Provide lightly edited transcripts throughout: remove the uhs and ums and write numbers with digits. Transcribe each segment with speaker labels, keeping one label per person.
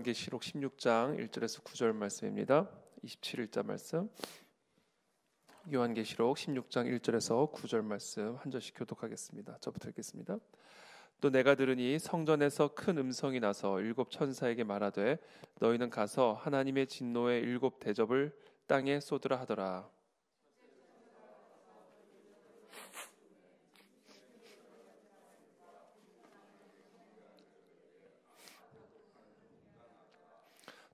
Speaker 1: 요한계시록 16장 1절에서 9절 말씀입니다. 27일자 말씀. 요한계시록 16장 1절에서 9절 말씀 한 절씩 교독하겠습니다. 저부터 읽겠습니다. 또 내가 들으니 성전에서 큰 음성이 나서 일곱 천사에게 말하되 너희는 가서 하나님의 진노의 일곱 대접을 땅에 쏟으라 하더라.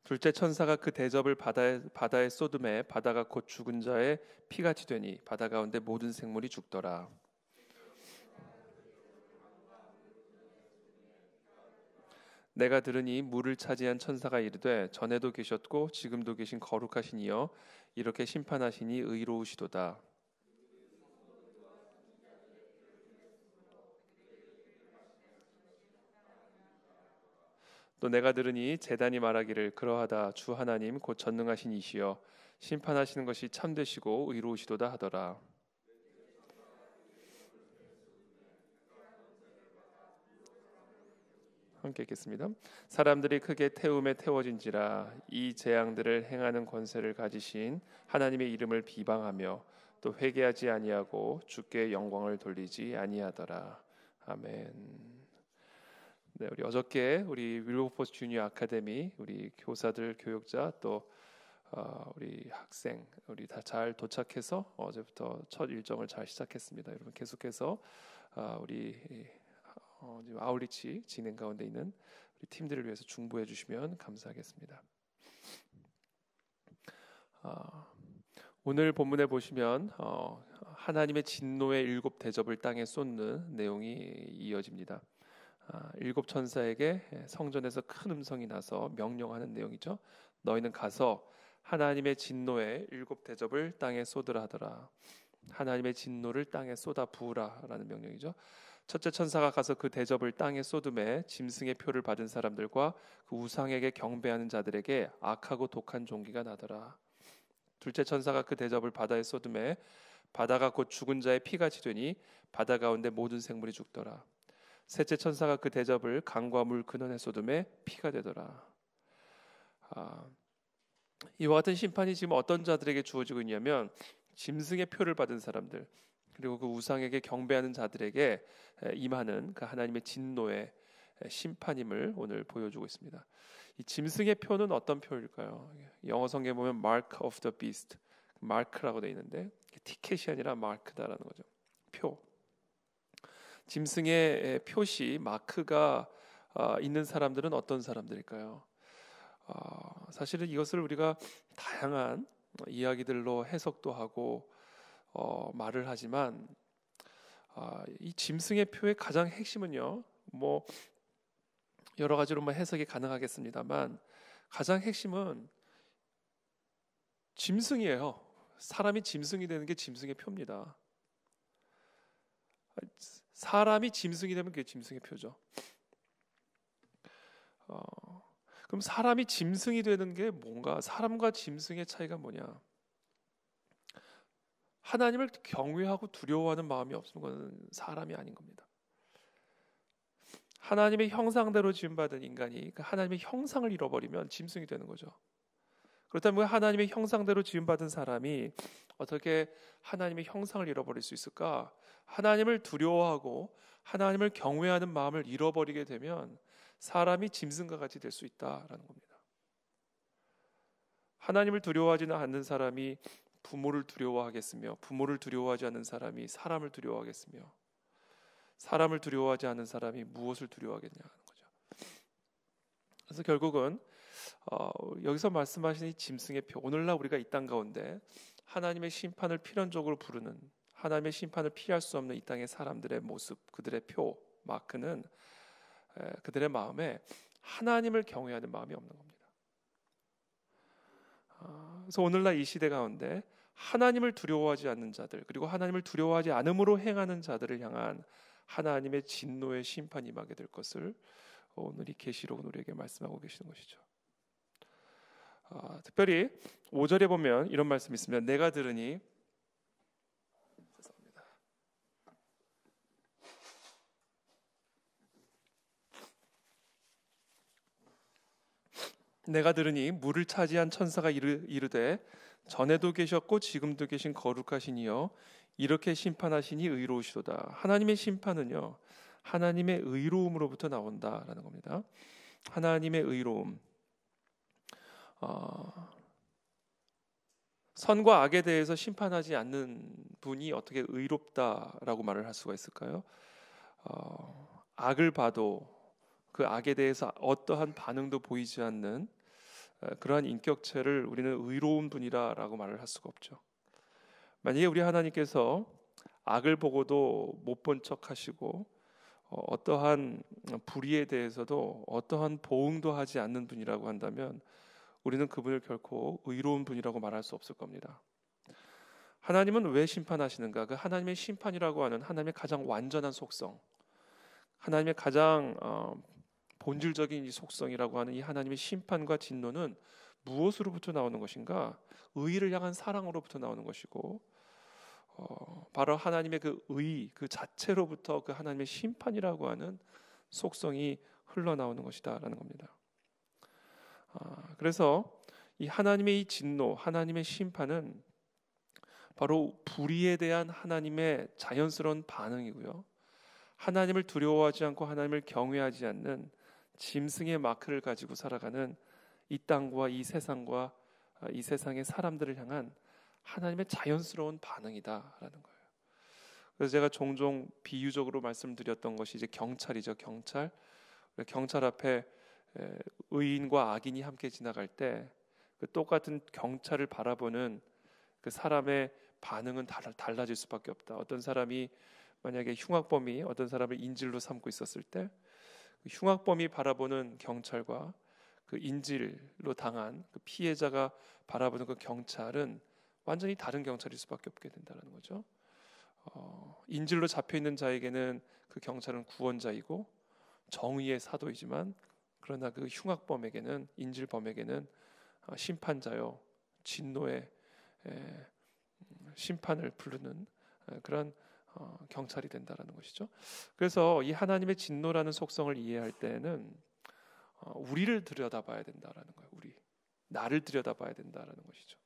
Speaker 1: 둘째 천사가 그 대접을 바다에 쏟음에 바다가 곧 죽은 자의 피같이 되니 바다 가운데 모든 생물이 죽더라. 내가 들으니 물을 차지한 천사가 이르되 전에도 계셨고 지금도 계신 거룩하신 이여 이렇게 심판하시니 의로우시도다. 또 내가 들으니 제단이 말하기를 그러하다 주 하나님 곧 전능하신 이시여 심판하시는 것이 참되시고 의로우시도다 하더라. 함께 읽겠습니다. 사람들이 크게 태움에 태워진지라 이 재앙들을 행하는 권세를 가지신 하나님의 이름을 비방하며 또 회개하지 아니하고 주께 영광을 돌리지 아니하더라. 아멘. 네, 우리 어저께 우리 윌버포스 주니어 아카데미 우리 교사들, 교육자 또 우리 학생 우리 다 잘 도착해서 어제부터 첫 일정을 잘 시작했습니다. 여러분 계속해서 우리 지금 아울리치 진행 가운데 있는 우리 팀들을 위해서 중보해 주시면 감사하겠습니다. 오늘 본문에 보시면 하나님의 진노의 일곱 대접을 땅에 쏟는 내용이 이어집니다. 일곱 천사에게 성전에서 큰 음성이 나서 명령하는 내용이죠. 너희는 가서 하나님의 진노의 일곱 대접을 땅에 쏟으라 하더라. 하나님의 진노를 땅에 쏟아 부으라라는 명령이죠. 첫째 천사가 가서 그 대접을 땅에 쏟음에 짐승의 표를 받은 사람들과 그 우상에게 경배하는 자들에게 악하고 독한 종기가 나더라. 둘째 천사가 그 대접을 바다에 쏟음에 바다가 곧 죽은 자의 피같이 되니 바다 가운데 모든 생물이 죽더라. 셋째 천사가 그 대접을 강과 물 근원에 쏟음에 피가 되더라. 이와 같은 심판이 지금 어떤 자들에게 주어지고 있냐면 짐승의 표를 받은 사람들 그리고 그 우상에게 경배하는 자들에게 임하는 그 하나님의 진노의 심판임을 오늘 보여주고 있습니다. 이 짐승의 표는 어떤 표일까요? 영어 성경에 보면 Mark of the Beast, 마크라고 되어 있는데 티켓이 아니라 마크다라는 거죠. 표. 짐승의 표시 마크가 있는 사람들은 어떤 사람들일까요? 사실은 이것을 우리가 다양한 이야기들로 해석도 하고 말을 하지만 이 짐승의 표의 가장 핵심은요, 뭐 여러 가지로 해석이 가능하겠습니다만 가장 핵심은 짐승이에요. 사람이 짐승이 되는 게 짐승의 표입니다. 사람이 짐승이 되면 그게 짐승의 표죠. 그럼 사람이 짐승이 되는 게 뭔가? 사람과 짐승의 차이가 뭐냐? 하나님을 경외하고 두려워하는 마음이 없는 것은 사람이 아닌 겁니다. 하나님의 형상대로 지음받은 인간이 하나님의 형상을 잃어버리면 짐승이 되는 거죠. 그렇다면 하나님의 형상대로 지음받은 사람이 어떻게 하나님의 형상을 잃어버릴 수 있을까? 하나님을 두려워하고 하나님을 경외하는 마음을 잃어버리게 되면 사람이 짐승과 같이 될 수 있다라는 겁니다. 하나님을 두려워하지는 않는 사람이 부모를 두려워하겠으며 부모를 두려워하지 않는 사람이 사람을 두려워하겠으며 사람을 두려워하지 않는 사람이 무엇을 두려워하겠냐는 거죠. 그래서 결국은 여기서 말씀하신 이 짐승의 표, 오늘날 우리가 이 땅 가운데 하나님의 심판을 필연적으로 부르는 하나님의 심판을 피할 수 없는 이 땅의 사람들의 모습, 그들의 표, 마크는 그들의 마음에 하나님을 경외하는 마음이 없는 겁니다. 그래서 오늘날 이 시대 가운데 하나님을 두려워하지 않는 자들 그리고 하나님을 두려워하지 않음으로 행하는 자들을 향한 하나님의 진노의 심판이 임하게 될 것을 오늘 이 계시록은 우리에게 말씀하고 계시는 것이죠. 특별히 5절에 보면 이런 말씀이 있습니다. 내가 들으니 내가 들으니 물을 차지한 천사가 이르되 전에도 계셨고 지금도 계신 거룩하신 이여 이렇게 심판하시니 의로우시도다. 하나님의 심판은요, 하나님의 의로움으로부터 나온다라는 겁니다. 하나님의 의로움. 선과 악에 대해서 심판하지 않는 분이 어떻게 의롭다라고 말을 할 수가 있을까요? 악을 봐도 그 악에 대해서 어떠한 반응도 보이지 않는 그러한 인격체를 우리는 의로운 분이라고 말을 할 수가 없죠. 만약에 우리 하나님께서 악을 보고도 못 본 척하시고 어떠한 불의에 대해서도 어떠한 보응도 하지 않는 분이라고 한다면 우리는 그분을 결코 의로운 분이라고 말할 수 없을 겁니다. 하나님은 왜 심판하시는가? 그 하나님의 심판이라고 하는 하나님의 가장 완전한 속성, 하나님의 가장 본질적인 이 속성이라고 하는 이 하나님의 심판과 진노는 무엇으로부터 나오는 것인가? 의를 향한 사랑으로부터 나오는 것이고 바로 하나님의 그 의, 그 자체로부터 그 하나님의 심판이라고 하는 속성이 흘러나오는 것이다라는 겁니다. 그래서 이 하나님의 이 진노, 하나님의 심판은 바로 불의에 대한 하나님의 자연스러운 반응이고요. 하나님을 두려워하지 않고 하나님을 경외하지 않는 짐승의 마크를 가지고 살아가는 이 땅과 이 세상과 이 세상의 사람들을 향한 하나님의 자연스러운 반응이다라는 거예요. 그래서 제가 종종 비유적으로 말씀드렸던 것이 이제 경찰이죠. 경찰 앞에 의인과 악인이 함께 지나갈 때 그 똑같은 경찰을 바라보는 그 사람의 반응은 달라질 수밖에 없다. 어떤 사람이 만약에 흉악범이 어떤 사람을 인질로 삼고 있었을 때 그 흉악범이 바라보는 경찰과 그 인질로 당한 그 피해자가 바라보는 그 경찰은 완전히 다른 경찰일 수밖에 없게 된다는 거죠. 인질로 잡혀 있는 자에게는 그 경찰은 구원자이고 정의의 사도이지만 그러나 그 흉악범에게는 인질범에게는 심판자요 진노의 심판을 부르는 그런 경찰이 된다라는 것이죠. 그래서 이 하나님의 진노라는 속성을 이해할 때는 우리를 들여다봐야 된다라는 거예요. 나를 들여다봐야 된다라는 것이죠.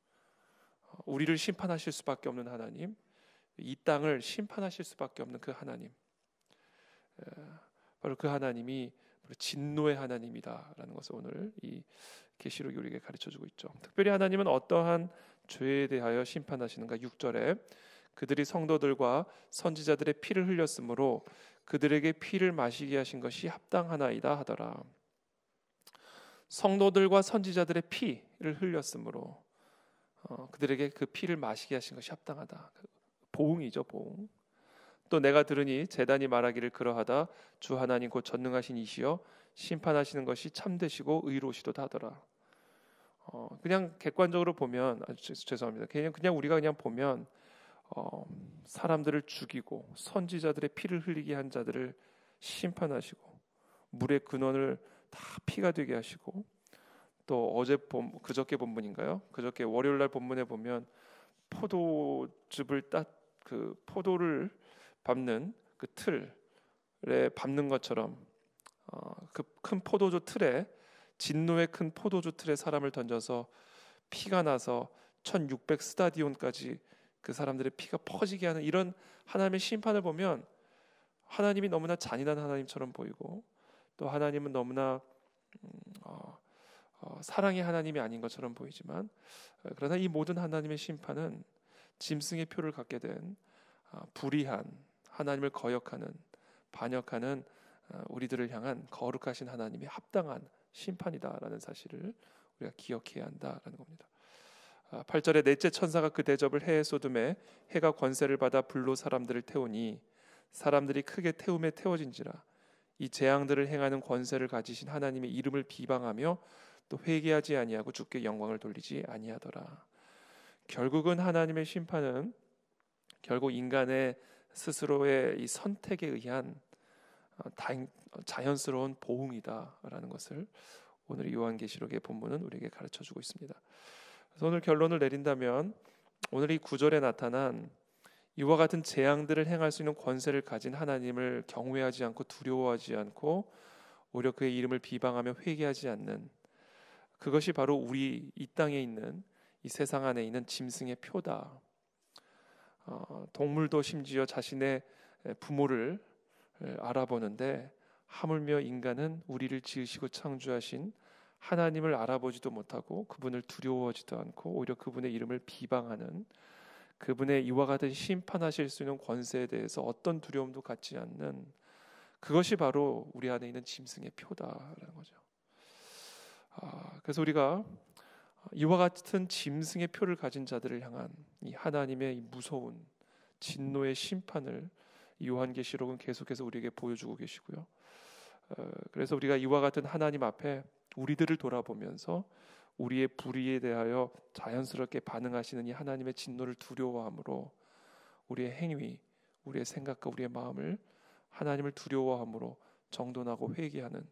Speaker 1: 우리를 심판하실 수밖에 없는 하나님, 이 땅을 심판하실 수밖에 없는 그 하나님, 바로 그 하나님이 진노의 하나님이다라는 것을 오늘 이 계시록이 우리에게 가르쳐주고 있죠. 특별히 하나님은 어떠한 죄에 대하여 심판하시는가? 6절에 그들이 성도들과 선지자들의 피를 흘렸으므로 그들에게 피를 마시게 하신 것이 합당하나이다 하더라. 성도들과 선지자들의 피를 흘렸으므로 그들에게 그 피를 마시게 하신 것이 합당하다. 보응이죠, 보응. 또 내가 들으니 제단이 말하기를 그러하다. 주 하나님 곧 전능하신 이시여 심판하시는 것이 참되시고 의로우시도다 하더라. 그냥 객관적으로 보면 죄송합니다. 그냥 우리가 그냥 보면 사람들을 죽이고 선지자들의 피를 흘리게 한 자들을 심판하시고 물의 근원을 다 피가 되게 하시고 또 그저께 본문인가요? 그저께 월요일 날 본문에 보면 포도즙을 그 포도를 밟는 그 틀에 밟는 것처럼 그 큰 포도주 틀에 진노의 큰 포도주 틀에 사람을 던져서 피가 나서 1600 스타디온까지 그 사람들의 피가 퍼지게 하는 이런 하나님의 심판을 보면 하나님이 너무나 잔인한 하나님처럼 보이고 또 하나님은 너무나 사랑의 하나님이 아닌 것처럼 보이지만 그러나 이 모든 하나님의 심판은 짐승의 표를 갖게 된 불의한 하나님을 거역하는 반역하는 우리들을 향한 거룩하신 하나님이 합당한 심판이다라는 사실을 우리가 기억해야 한다라는 겁니다. 8절에 넷째 천사가 그 대접을 해에 쏟음에 해가 권세를 받아 불로 사람들을 태우니 사람들이 크게 태움에 태워진지라. 이 재앙들을 행하는 권세를 가지신 하나님의 이름을 비방하며 또 회개하지 아니하고 주께 영광을 돌리지 아니하더라. 결국은 하나님의 심판은 결국 인간의 스스로의 이 선택에 의한 자연스러운 보응이다라는 것을 오늘 요한계시록의 본문은 우리에게 가르쳐주고 있습니다. 그래서 오늘 결론을 내린다면 오늘 이 9절에 나타난 이와 같은 재앙들을 행할 수 있는 권세를 가진 하나님을 경외하지 않고 두려워하지 않고 오히려 그의 이름을 비방하며 회개하지 않는 그것이 바로 우리 이 땅에 있는, 이 세상 안에 있는 짐승의 표다. 동물도 심지어 자신의 부모를 알아보는데, 하물며 인간은 우리를 지으시고 창조하신 하나님을 알아보지도 못하고 그분을 두려워하지도 않고 오히려 그분의 이름을 비방하는, 그분의 이와 같은 심판하실 수 있는 권세에 대해서 어떤 두려움도 갖지 않는, 그것이 바로 우리 안에 있는 짐승의 표다라는 거죠. 그래서 우리가 이와 같은 짐승의 표를 가진 자들을 향한 이 하나님의 이 무서운 진노의 심판을 요한계시록은 계속해서 우리에게 보여주고 계시고요. 그래서 우리가 이와 같은 하나님 앞에 우리들을 돌아보면서 우리의 불의에 대하여 자연스럽게 반응하시는 이 하나님의 진노를 두려워함으로 우리의 행위, 우리의 생각과 우리의 마음을 하나님을 두려워함으로 정돈하고 회개하는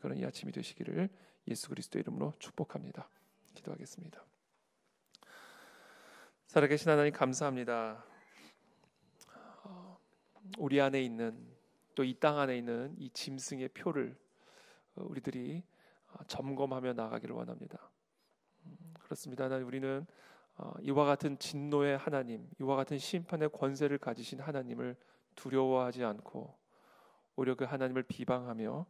Speaker 1: 그런 이 아침이 되시기를 예수 그리스도의 이름으로 축복합니다. 기도하겠습니다. 살아계신 하나님 감사합니다. 우리 안에 있는, 또 이 땅 안에 있는 이 짐승의 표를 우리들이 점검하며 나가기를 원합니다. 그렇습니다. 하나님, 우리는 이와 같은 진노의 하나님, 이와 같은 심판의 권세를 가지신 하나님을 두려워하지 않고 오히려 그 하나님을 비방하며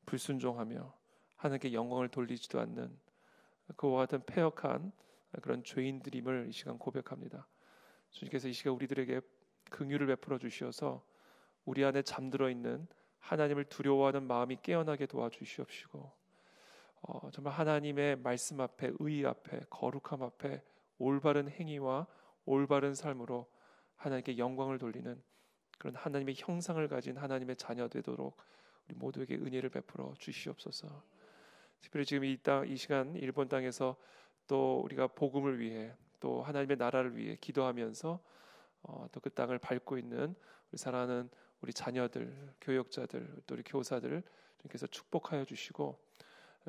Speaker 1: 불순종하며 하나님께 영광을 돌리지도 않는 그와 같은 패역한 그런 죄인들임을 이 시간 고백합니다. 주님께서 이 시간 우리들에게 긍휼을 베풀어 주시어서 우리 안에 잠들어 있는 하나님을 두려워하는 마음이 깨어나게 도와주시옵시고, 정말 하나님의 말씀 앞에, 의의 앞에, 거룩함 앞에 올바른 행위와 올바른 삶으로 하나님께 영광을 돌리는 그런 하나님의 형상을 가진 하나님의 자녀 되도록 우리 모두에게 은혜를 베풀어 주시옵소서. 특별히 지금 이 시간 일본 땅에서 또 우리가 복음을 위해, 또 하나님의 나라를 위해 기도하면서 또 그 땅을 밟고 있는 우리 사랑하는 우리 자녀들, 교역자들, 또 우리 교사들 주님께서 축복하여 주시고,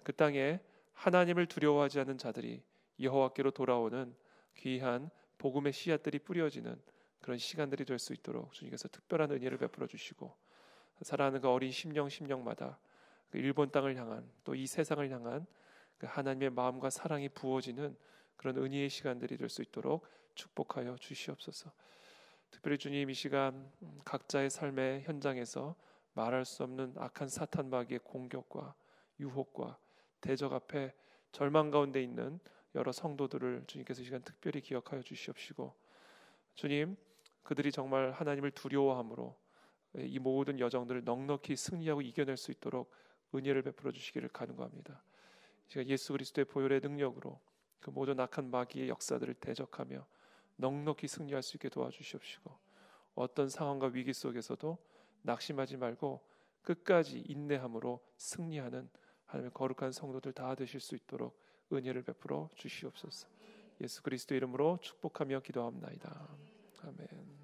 Speaker 1: 그 땅에 하나님을 두려워하지 않는 자들이 여호와께로 돌아오는 귀한 복음의 씨앗들이 뿌려지는 그런 시간들이 될 수 있도록 주님께서 특별한 은혜를 베풀어 주시고, 사랑하는 그 어린 심령마다 그 일본 땅을 향한, 또 이 세상을 향한 그 하나님의 마음과 사랑이 부어지는 그런 은혜의 시간들이 될 수 있도록 축복하여 주시옵소서. 특별히 주님, 이 시간 각자의 삶의 현장에서 말할 수 없는 악한 사탄 마귀의 공격과 유혹과 대적 앞에 절망 가운데 있는 여러 성도들을 주님께서 이 시간 특별히 기억하여 주시옵시고, 주님, 그들이 정말 하나님을 두려워함으로 이 모든 여정들을 넉넉히 승리하고 이겨낼 수 있도록 은혜를 베풀어 주시기를 간구합니다. 제가 예수 그리스도의 보혈의 능력으로 그 모든 악한 마귀의 역사들을 대적하며 넉넉히 승리할 수 있게 도와주시옵시고, 어떤 상황과 위기 속에서도 낙심하지 말고 끝까지 인내함으로 승리하는 하나님의 거룩한 성도들 다 되실 수 있도록 은혜를 베풀어 주시옵소서. 예수 그리스도 이름으로 축복하며 기도합나이다. 아멘.